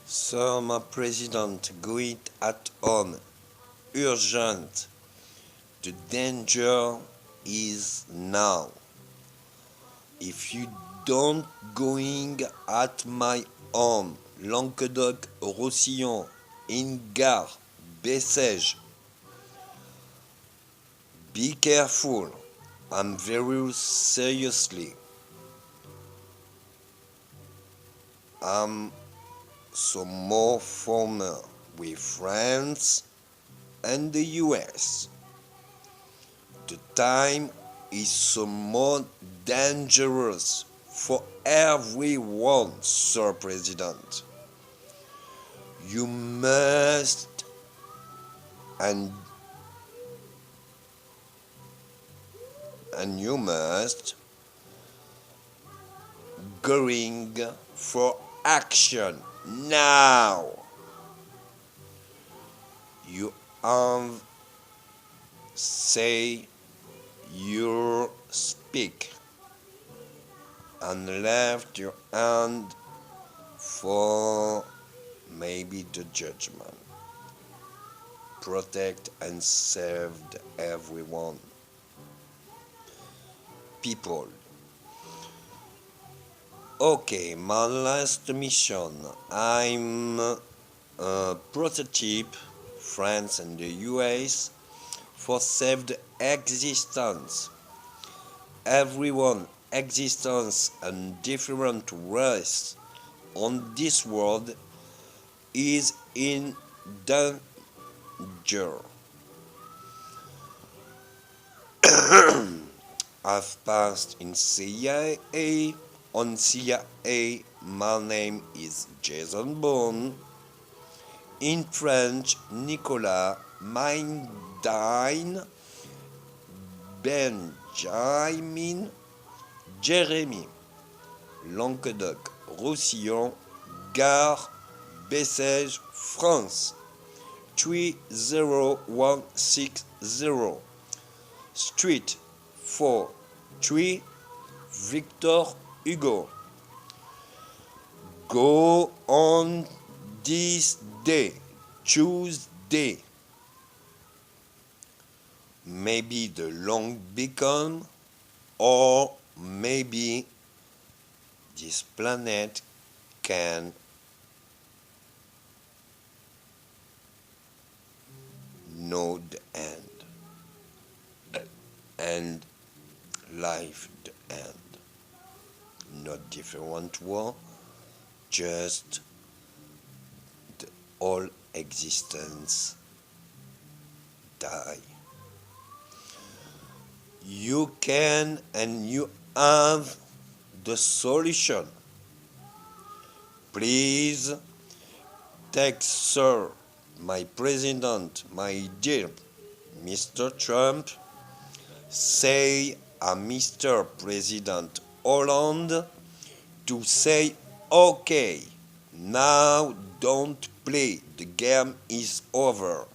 Sir, my president, go it at home. Urgent. The danger is now. If you don't going at my home, Languedoc-Roussillon, in Gare, Bessèges, be careful. I'm very seriously. I'm some more former with France and the US. The time is so more dangerous for everyone, Sir President. You must and you must going for action now. You have say your speak and left your hand for maybe the judgment. Protect and save everyone. People. Okay, my last mission. I'm a prototype, France and the US, for saved existence. Everyone existence and different race on this world is in danger. I've passed in CIA. On CIA, my name is Jason Bourne. In French, Nicolas Mindine Benjamin Jérémy. Languedoc, Roussillon, Gare, Bessèges, France. 30160. Street 43, Victor Hugo. Go on this day, Tuesday. Maybe the long beacon, or maybe this planet can know the end. And life the end. Not different war, just the all existence die. You can and you have the solution. Please take Sir, my president, my dear Mr. Trump, say a Mr. President Hollande to say okay, now don't play, the game is over.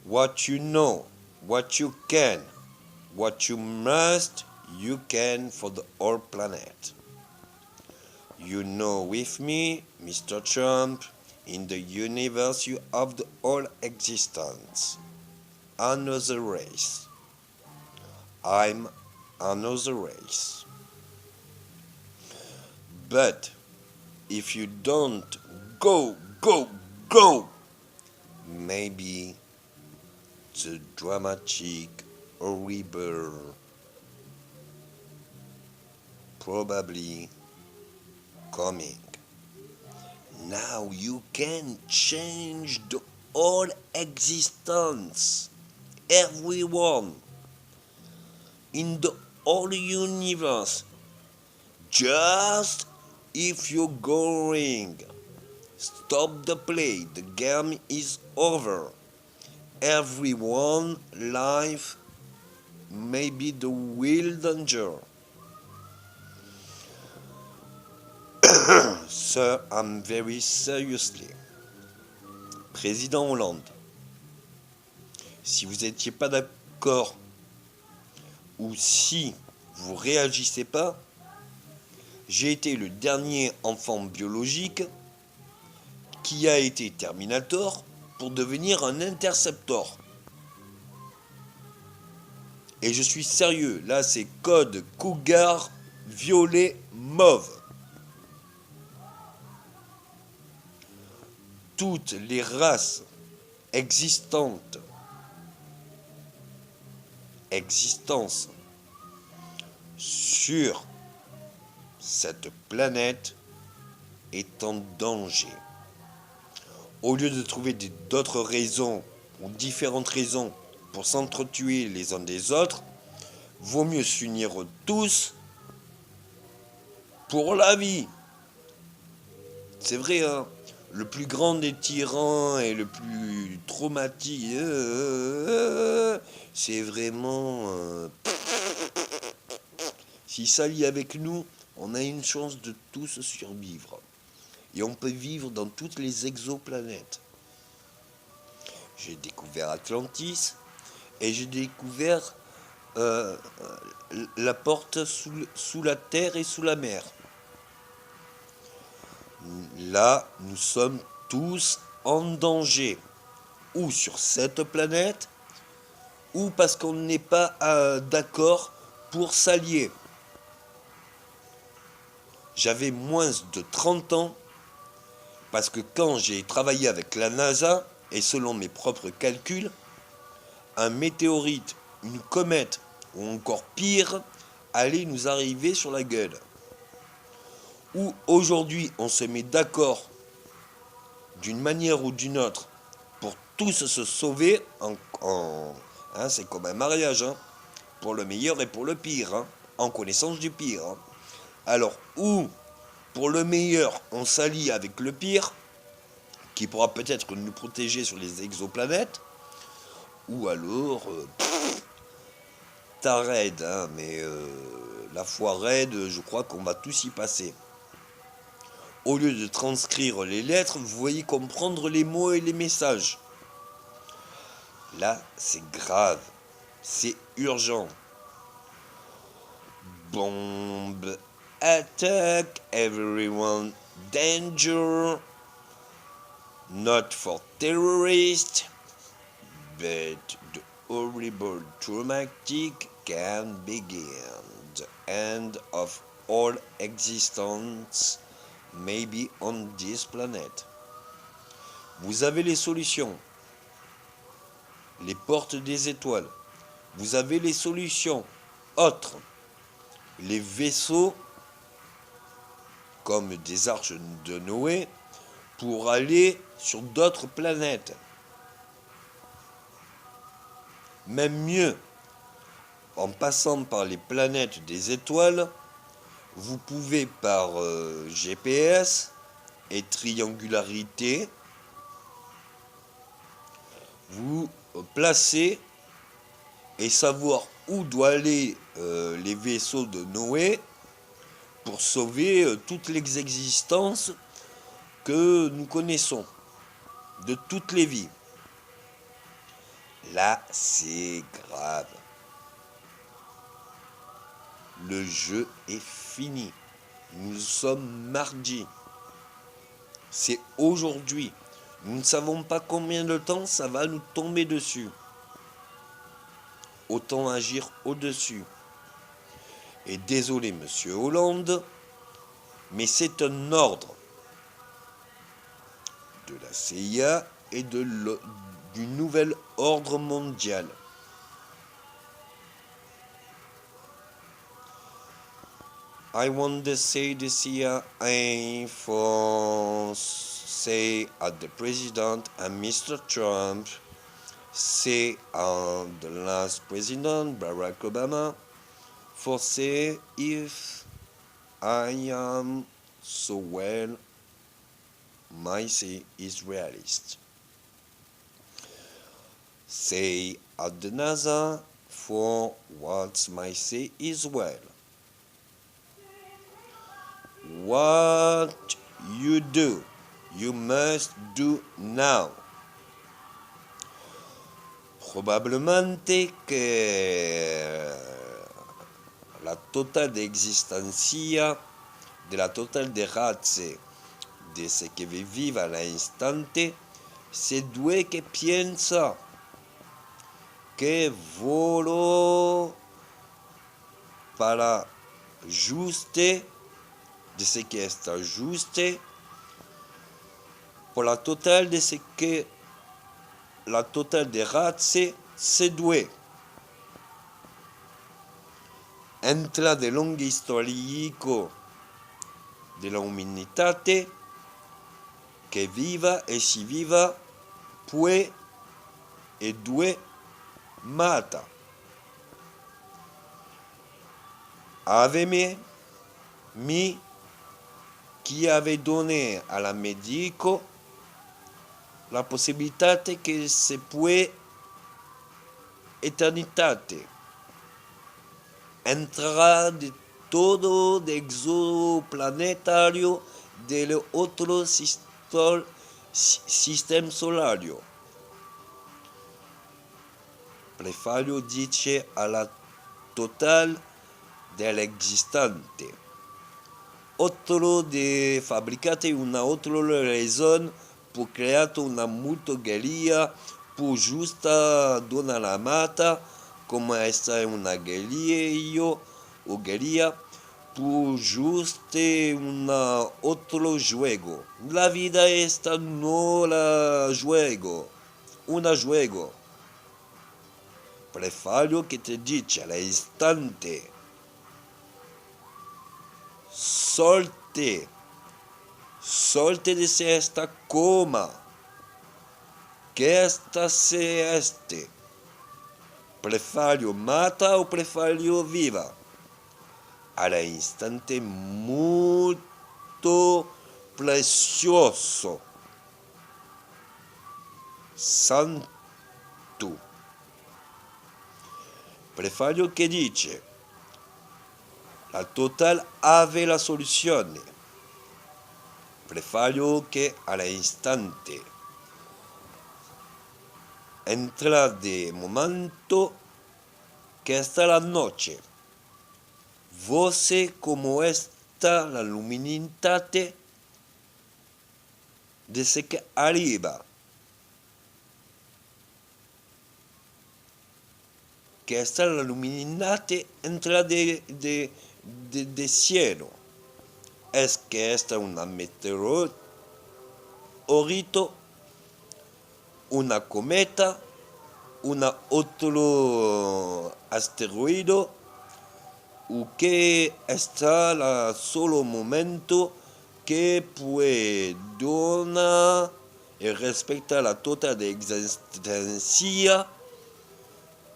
What you know, what you can, what you must, you can for the whole planet. You know with me, Mr. Trump, in the universe you have the whole existence. Another race. I'm another race. But if you don't go, maybe the dramatic, horrible, probably coming. Now you can change the whole existence. Everyone in the whole universe. Just if you're going, stop the play, the game is over. Everyone life may be the real danger. Sir, I'm very seriously. Président Hollande, si vous n'étiez pas d'accord ou si vous réagissez pas, J'ai été le dernier enfant biologique qui a été Terminator pour devenir un Interceptor. Et je suis sérieux, là c'est code cougar violet mauve. Toutes les races existantes, existence sur cette planète est en danger. Au lieu de trouver d'autres raisons ou différentes raisons pour s'entretuer les uns des autres, vaut mieux s'unir tous pour la vie. C'est vrai, hein, le plus grand des tyrans et le plus traumatique, c'est vraiment... s'il s'allie avec nous, on a une chance de tous survivre. Et on peut vivre dans toutes les exoplanètes. J'ai découvert Atlantis et j'ai découvert la porte sous la terre et sous la mer. Là, nous sommes tous en danger. Ou sur cette planète, ou parce qu'on n'est pas d'accord pour s'allier. J'avais moins de 30 ans, parce que quand j'ai travaillé avec la NASA, et selon mes propres calculs, un météorite, une comète, ou encore pire, allait nous arriver sur la gueule. Où aujourd'hui on se met d'accord d'une manière ou d'une autre pour tous se sauver hein, c'est comme un mariage, hein, pour le meilleur et pour le pire, hein, en connaissance du pire. Hein. Alors, ou pour le meilleur, on s'allie avec le pire, qui pourra peut-être nous protéger sur les exoplanètes, ou alors, t'as raide, hein, mais la foi raide, je crois qu'on va tous y passer. Au lieu de transcrire les lettres, vous voyez comprendre les mots et les messages. Là, c'est grave. C'est urgent. Bomb, attack, everyone, danger. Not for terrorists, but the horrible traumatic can begin. The end of all existence may be on this planet. Vous avez les solutions. Les portes des étoiles. Vous avez les solutions autres. Les vaisseaux, comme des arches de Noé, pour aller sur d'autres planètes. Même mieux, en passant par les planètes des étoiles, vous pouvez par GPS et triangularité vous placer et savoir où doivent aller les vaisseaux de Noé pour sauver toutes les existences que nous connaissons, de toutes les vies. Là, c'est grave. Le jeu est fini. Nous sommes mardi. C'est aujourd'hui. Nous ne savons pas combien de temps ça va nous tomber dessus. Autant agir au-dessus. Et désolé, monsieur Hollande, mais c'est un ordre de la CIA et du nouvel ordre mondial. I want to say the CIA for say at the president and Mr. Trump, say the last president Barack Obama, for say if I am so well, my say is realist. Say at the NASA for what my say is well. What you do, you must do now. Probablemente que la total de existencia de la total de razze de ce che vive all'istante, se due che pensa che volo para juste de ce que está juste por la total de ce que la total de razze se due. Entra de lungo storico della umanitate che viva e si viva pue e due mata. Avemi mi chi ave donné alla medico la possibilità che se può eternitate entrará de todo de exoplanetario del otro sistema solario. Prefario dice a la total del existente. Otro de fabricate una otra razón por crear una multigelia por justa dona la mata como esta es una guerrilla o guerrilla por juste una otro juego. La vida esta no la juego, una juego. Prefario que te dice al instante, solte de ser esta coma, que esta sea este. Prefario mata o prefario viva. Al instante muy precioso. Santo. Prefario que dice, la total ave la soluzione. Prefario que al instante entra de momento que hasta la noche. Voce como está la luminitate desde que arriba. Que está la luminate entra de cielo. Es que esta una meteorito, una cometa, una otro asteroide, o que está la solo momento que puede donar respecto a la total de existencia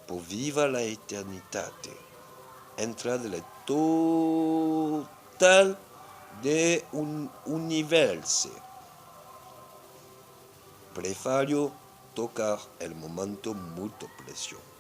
por viva la eternidad. Entra de la total de un universo. Prefiero tocar el momento muy precioso.